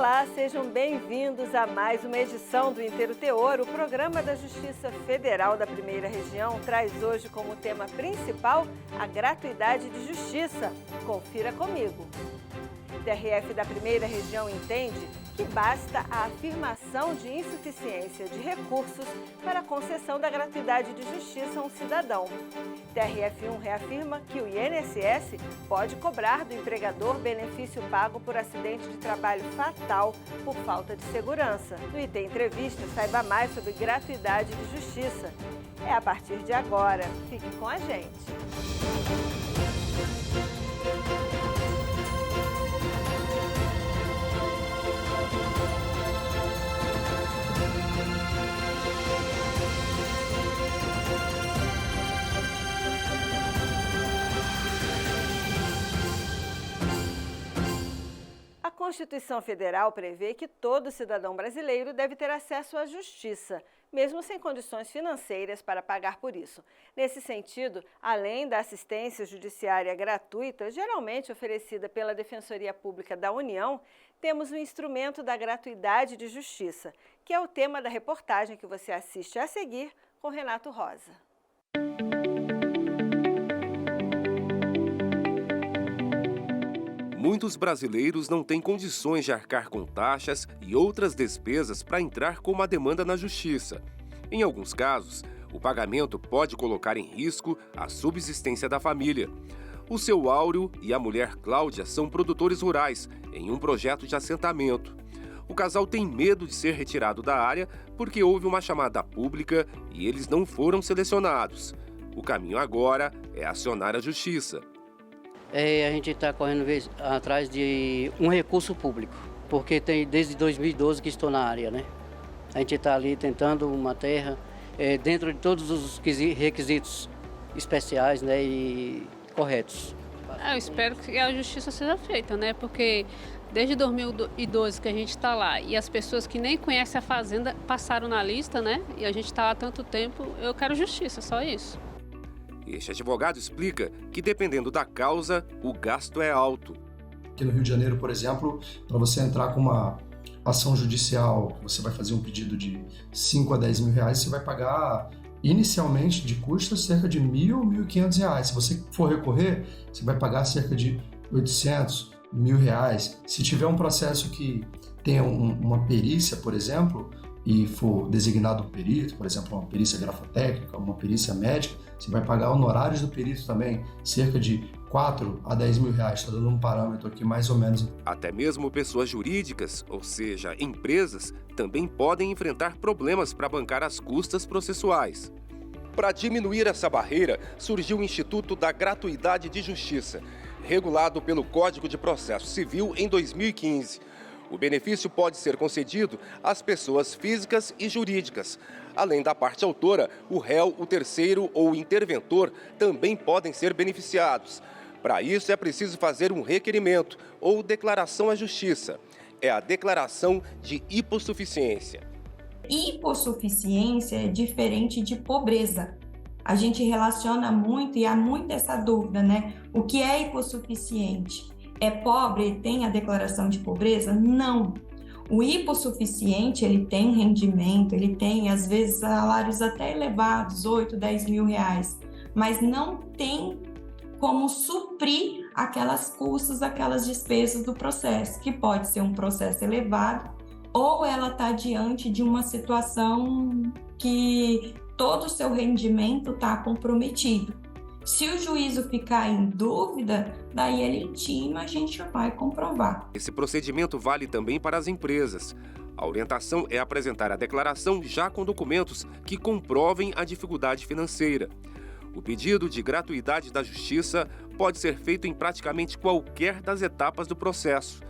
Olá, sejam bem-vindos a mais uma edição do Inteiro Teor. O programa da Justiça Federal da Primeira Região traz hoje como tema principal a gratuidade de justiça. Confira comigo. O TRF da Primeira Região entende que basta a afirmação de insuficiência de recursos para a concessão da gratuidade de justiça a um cidadão. TRF1 reafirma que o INSS pode cobrar do empregador benefício pago por acidente de trabalho fatal por falta de segurança. No item Entrevista, saiba mais sobre gratuidade de justiça. É a partir de agora. Fique com a gente. A Constituição Federal prevê que todo cidadão brasileiro deve ter acesso à justiça, mesmo sem condições financeiras para pagar por isso. Nesse sentido, além da assistência judiciária gratuita, geralmente oferecida pela Defensoria Pública da União, temos o instrumento da gratuidade de justiça, que é o tema da reportagem que você assiste a seguir com Renato Rosa. Muitos brasileiros não têm condições de arcar com taxas e outras despesas para entrar com uma demanda na justiça. Em alguns casos, o pagamento pode colocar em risco a subsistência da família. O seu Áureo e a mulher Cláudia são produtores rurais em um projeto de assentamento. O casal tem medo de ser retirado da área porque houve uma chamada pública e eles não foram selecionados. O caminho agora é acionar a justiça. A gente está correndo atrás de um recurso público, porque tem desde 2012 que estou na área, né? A gente está ali tentando uma terra dentro de todos os requisitos especiais, né, e corretos. Eu espero que a justiça seja feita, né? Porque desde 2012 que a gente está lá e as pessoas que nem conhecem a fazenda passaram na lista, né? E a gente está lá há tanto tempo, eu quero justiça, só isso. Este advogado explica que, dependendo da causa, o gasto é alto. Aqui no Rio de Janeiro, por exemplo, para você entrar com uma ação judicial, você vai fazer um pedido de 5 a 10 mil reais, você vai pagar inicialmente de custo cerca de R$1.000, R$1.500. Se você for recorrer, você vai pagar cerca de R$800, R$1.000. Se tiver um processo que tenha uma perícia, por exemplo, e for designado um perito, por exemplo, uma perícia grafotécnica, uma perícia médica, você vai pagar honorários do perito também, cerca de 4 a 10 mil reais, está dando um parâmetro aqui mais ou menos. Até mesmo pessoas jurídicas, ou seja, empresas, também podem enfrentar problemas para bancar as custas processuais. Para diminuir essa barreira, surgiu o Instituto da Gratuidade de Justiça, regulado pelo Código de Processo Civil em 2015. O benefício pode ser concedido às pessoas físicas e jurídicas. Além da parte autora, o réu, o terceiro ou o interventor também podem ser beneficiados. Para isso, é preciso fazer um requerimento ou declaração à Justiça. É a declaração de hipossuficiência. Hipossuficiência é diferente de pobreza. A gente relaciona muito e há muito essa dúvida, né? O que é hipossuficiente? É pobre e tem a declaração de pobreza? Não. O hipossuficiente, ele tem rendimento, ele tem, às vezes, salários até elevados, 8, 10 mil reais, mas não tem como suprir aquelas custas, aquelas despesas do processo, que pode ser um processo elevado, ou ela está diante de uma situação que todo o seu rendimento está comprometido. Se o juízo ficar em dúvida, daí ele intima, a gente vai comprovar. Esse procedimento vale também para as empresas. A orientação é apresentar a declaração já com documentos que comprovem a dificuldade financeira. O pedido de gratuidade da justiça pode ser feito em praticamente qualquer das etapas do processo.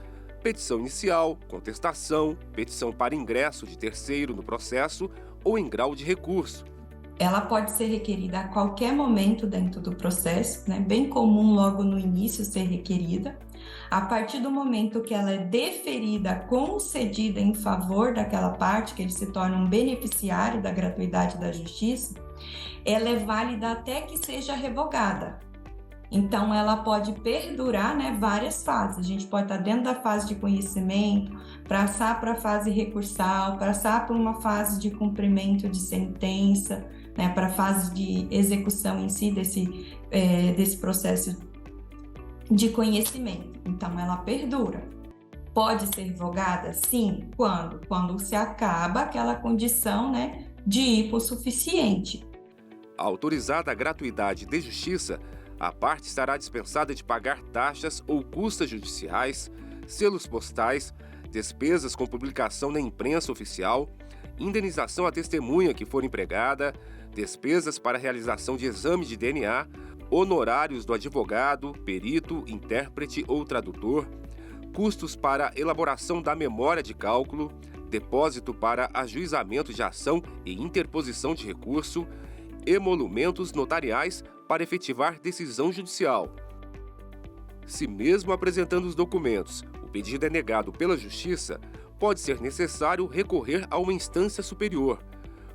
Petição inicial, contestação, petição para ingresso de terceiro no processo ou em grau de recurso. Ela pode ser requerida a qualquer momento dentro do processo, né? Bem comum logo no início ser requerida. A partir do momento que ela é deferida, concedida em favor daquela parte, que ele se torna um beneficiário da gratuidade da justiça, ela é válida até que seja revogada. Então, ela pode perdurar, né, várias fases. A gente pode estar dentro da fase de conhecimento, passar para a fase recursal, passar por uma fase de cumprimento de sentença, né, para a fase de execução em si desse processo de conhecimento. Então, ela perdura. Pode ser revogada? Sim. Quando? Quando se acaba aquela condição, né, de hipossuficiente. Autorizada a gratuidade de justiça, a parte estará dispensada de pagar taxas ou custas judiciais, selos postais, despesas com publicação na imprensa oficial, indenização à testemunha que for empregada, despesas para realização de exame de DNA, honorários do advogado, perito, intérprete ou tradutor, custos para elaboração da memória de cálculo, depósito para ajuizamento de ação e interposição de recurso, emolumentos notariais para efetivar decisão judicial. Se mesmo apresentando os documentos, o pedido é negado pela Justiça, pode ser necessário recorrer a uma instância superior.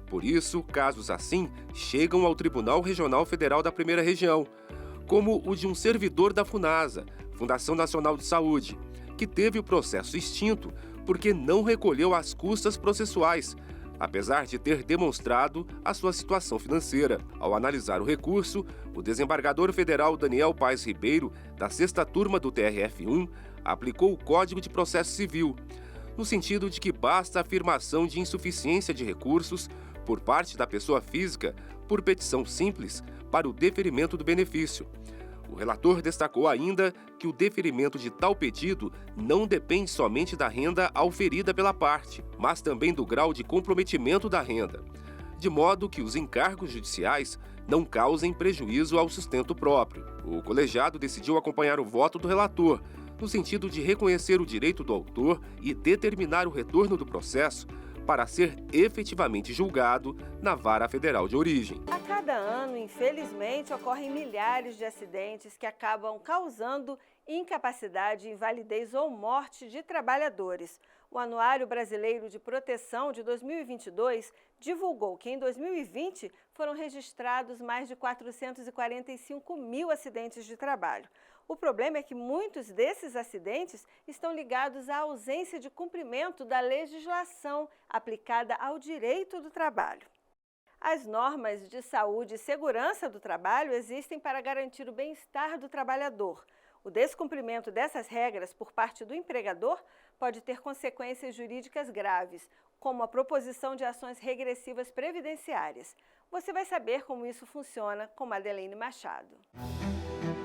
Por isso, casos assim chegam ao Tribunal Regional Federal da Primeira Região, como o de um servidor da FUNASA, Fundação Nacional de Saúde, que teve o processo extinto porque não recolheu as custas processuais, apesar de ter demonstrado a sua situação financeira. Ao analisar o recurso, o desembargador federal Daniel Paes Ribeiro, da 6ª turma do TRF1, aplicou o Código de Processo Civil, no sentido de que basta a afirmação de insuficiência de recursos por parte da pessoa física por petição simples para o deferimento do benefício. O relator destacou ainda que o deferimento de tal pedido não depende somente da renda auferida pela parte, mas também do grau de comprometimento da renda, de modo que os encargos judiciais não causem prejuízo ao sustento próprio. O colegiado decidiu acompanhar o voto do relator, no sentido de reconhecer o direito do autor e determinar o retorno do processo para ser efetivamente julgado na Vara Federal de origem. A cada ano, infelizmente, ocorrem milhares de acidentes que acabam causando incapacidade, invalidez ou morte de trabalhadores. O Anuário Brasileiro de Proteção de 2022 divulgou que em 2020 foram registrados mais de 445 mil acidentes de trabalho. O problema é que muitos desses acidentes estão ligados à ausência de cumprimento da legislação aplicada ao direito do trabalho. As normas de saúde e segurança do trabalho existem para garantir o bem-estar do trabalhador. O descumprimento dessas regras por parte do empregador pode ter consequências jurídicas graves, como a proposição de ações regressivas previdenciárias. Você vai saber como isso funciona com Madeleine Machado.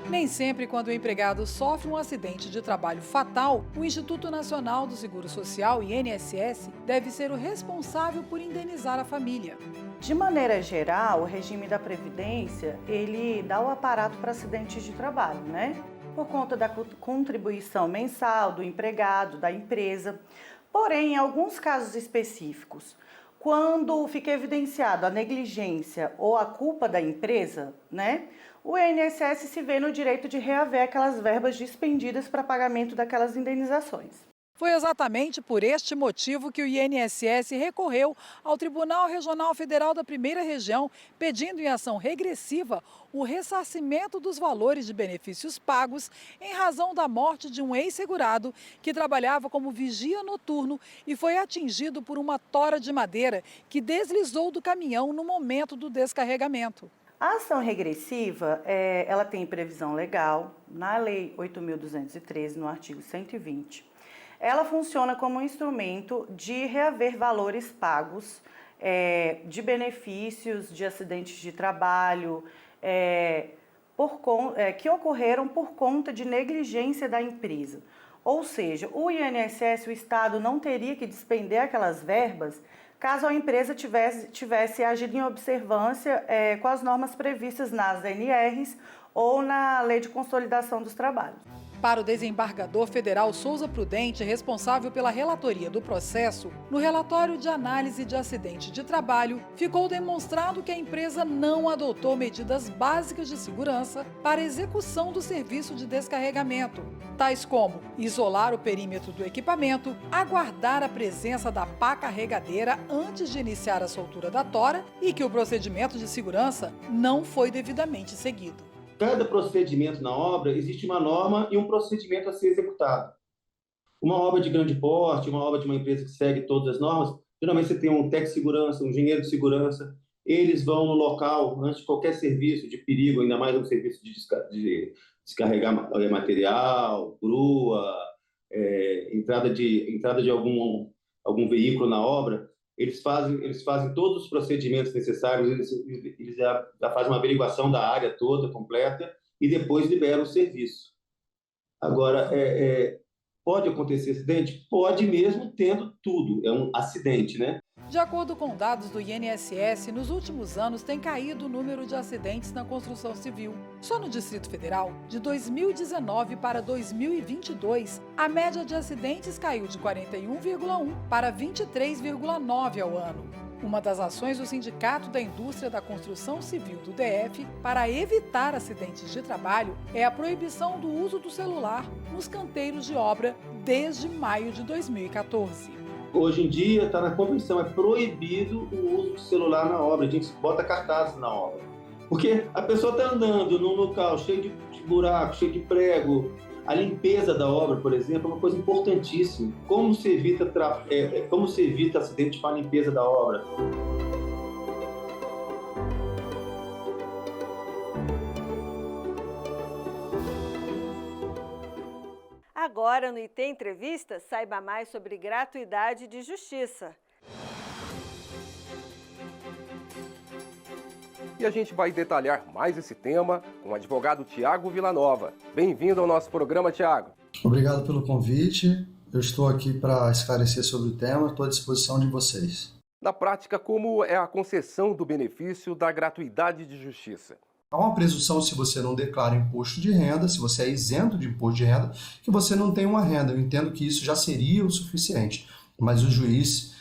Nem sempre, quando o empregado sofre um acidente de trabalho fatal, o Instituto Nacional do Seguro Social, INSS, deve ser o responsável por indenizar a família. De maneira geral, o regime da Previdência, ele dá o aparato para acidentes de trabalho, né? Por conta da contribuição mensal do empregado, da empresa. Porém, em alguns casos específicos, quando fica evidenciado a negligência ou a culpa da empresa, né? O INSS se vê no direito de reaver aquelas verbas dispendidas para pagamento daquelas indenizações. Foi exatamente por este motivo que o INSS recorreu ao Tribunal Regional Federal da Primeira Região, pedindo em ação regressiva o ressarcimento dos valores de benefícios pagos em razão da morte de um ex-segurado que trabalhava como vigia noturno e foi atingido por uma tora de madeira que deslizou do caminhão no momento do descarregamento. A ação regressiva, ela tem previsão legal na Lei 8.213, no artigo 120. Ela funciona como um instrumento de reaver valores pagos de benefícios de acidentes de trabalho que ocorreram por conta de negligência da empresa. Ou seja, o INSS, o Estado, não teria que despender aquelas verbas caso a empresa tivesse agido em observância com as normas previstas nas NRs ou na Lei de Consolidação dos Trabalhos. Para o desembargador federal Souza Prudente, responsável pela relatoria do processo, no relatório de análise de acidente de trabalho, ficou demonstrado que a empresa não adotou medidas básicas de segurança para a execução do serviço de descarregamento, tais como isolar o perímetro do equipamento, aguardar a presença da pá carregadeira antes de iniciar a soltura da tora e que o procedimento de segurança não foi devidamente seguido. cada procedimento na obra, existe uma norma e um procedimento a ser executado. Uma obra de grande porte, uma obra de uma empresa que segue todas as normas, geralmente você tem um técnico de segurança, um engenheiro de segurança, eles vão no local, antes de qualquer serviço de perigo, ainda mais um serviço de descarregar material, grua, entrada de algum veículo na obra, eles fazem todos os procedimentos necessários, eles já fazem uma averiguação da área toda, completa, e depois liberam o serviço. Agora, pode acontecer acidente? Pode mesmo tendo tudo, é um acidente, né? De acordo com dados do INSS, nos últimos anos tem caído o número de acidentes na construção civil. Só no Distrito Federal, de 2019 para 2022, a média de acidentes caiu de 41,1 para 23,9 ao ano. Uma das ações do Sindicato da Indústria da Construção Civil do DF para evitar acidentes de trabalho é a proibição do uso do celular nos canteiros de obra desde maio de 2014. Hoje em dia está na convenção, é proibido o uso de celular na obra, a gente bota cartazes na obra. Porque a pessoa está andando num local cheio de buraco, cheio de prego. A limpeza da obra, por exemplo, é uma coisa importantíssima. Como se evita acidente com a limpeza da obra? Agora, no IT Entrevista, saiba mais sobre gratuidade de justiça. E a gente vai detalhar mais esse tema com o advogado Tiago Villanova. Bem-vindo ao nosso programa, Tiago. Obrigado pelo convite. Eu estou aqui para esclarecer sobre o tema, estou à disposição de vocês. Na prática, como é a concessão do benefício da gratuidade de justiça? Há uma presunção, se você não declara imposto de renda, se você é isento de imposto de renda, que você não tem uma renda. Eu entendo que isso já seria o suficiente, mas o juiz,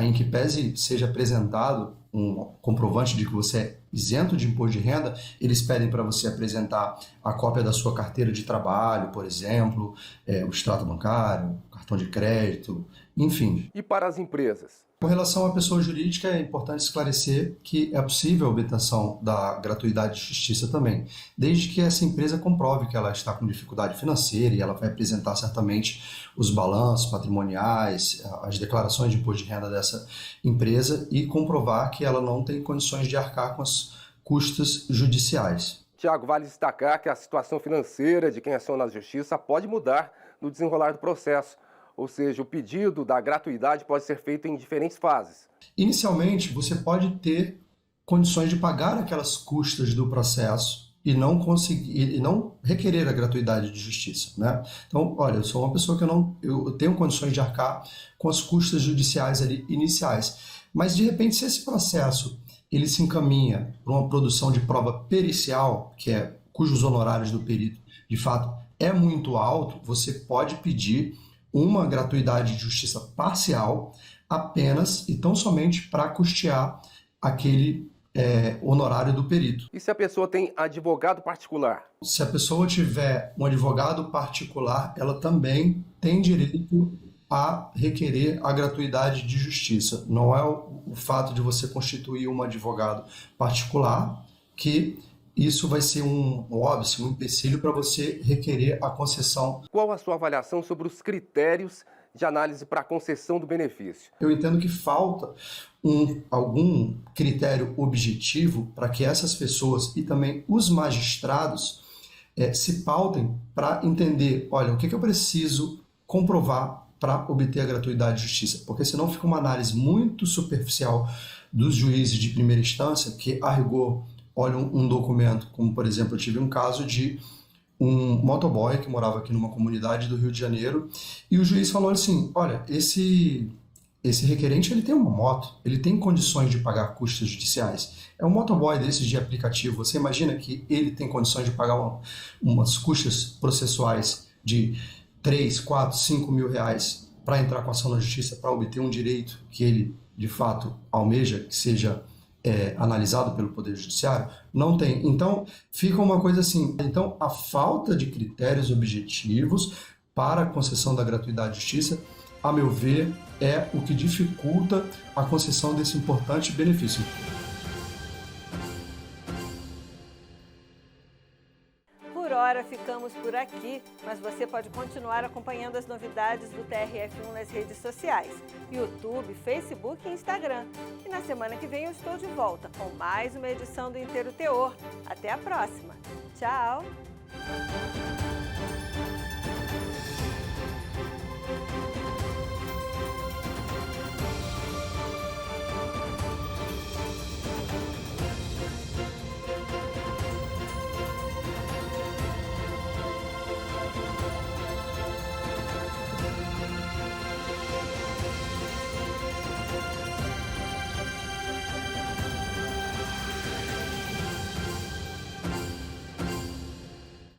em que pese seja apresentado um comprovante de que você é isento de imposto de renda, eles pedem para você apresentar a cópia da sua carteira de trabalho, por exemplo, o extrato bancário, cartão de crédito, enfim. E para as empresas? Com relação à pessoa jurídica, é importante esclarecer que é possível a obtenção da gratuidade de justiça também, desde que essa empresa comprove que ela está com dificuldade financeira e ela vai apresentar certamente os balanços patrimoniais, as declarações de imposto de renda dessa empresa e comprovar que ela não tem condições de arcar com as custas judiciais. Tiago, vale destacar que a situação financeira de quem aciona a justiça pode mudar no desenrolar do processo. Ou seja, o pedido da gratuidade pode ser feito em diferentes fases. Inicialmente, você pode ter condições de pagar aquelas custas do processo e não requerer a gratuidade de justiça, né? Então, olha, eu sou uma pessoa que eu tenho condições de arcar com as custas judiciais ali iniciais. Mas, de repente, se esse processo ele se encaminha para uma produção de prova pericial, cujos honorários do perito, de fato, é muito alto, você pode pedir uma gratuidade de justiça parcial apenas e tão somente para custear aquele honorário do perito. E se a pessoa tem advogado particular? Se a pessoa tiver um advogado particular, ela também tem direito a requerer a gratuidade de justiça. Não é o fato de você constituir um advogado particular que isso vai ser um óbice, um empecilho para você requerer a concessão. Qual a sua avaliação sobre os critérios de análise para a concessão do benefício? Eu entendo que falta algum critério objetivo para que essas pessoas e também os magistrados se pautem para entender, olha, o que eu preciso comprovar para obter a gratuidade de justiça, porque senão fica uma análise muito superficial dos juízes de primeira instância que, a rigor, olham um documento, como por exemplo, eu tive um caso de um motoboy que morava aqui numa comunidade do Rio de Janeiro e o juiz falou assim, olha, esse requerente ele tem uma moto, ele tem condições de pagar custas judiciais. É um motoboy desses de aplicativo, você imagina que ele tem condições de pagar umas custas processuais de 3, 4, 5 mil reais para entrar com ação na justiça, para obter um direito que ele de fato almeja, que seja analisado pelo Poder Judiciário? Não tem. Então, fica uma coisa assim. Então, a falta de critérios objetivos para a concessão da gratuidade de justiça, a meu ver, é o que dificulta a concessão desse importante benefício. ficamos por aqui, mas você pode continuar acompanhando as novidades do TRF1 nas redes sociais, YouTube, Facebook e Instagram. E na semana que vem eu estou de volta com mais uma edição do Inteiro Teor. Até a próxima. Tchau!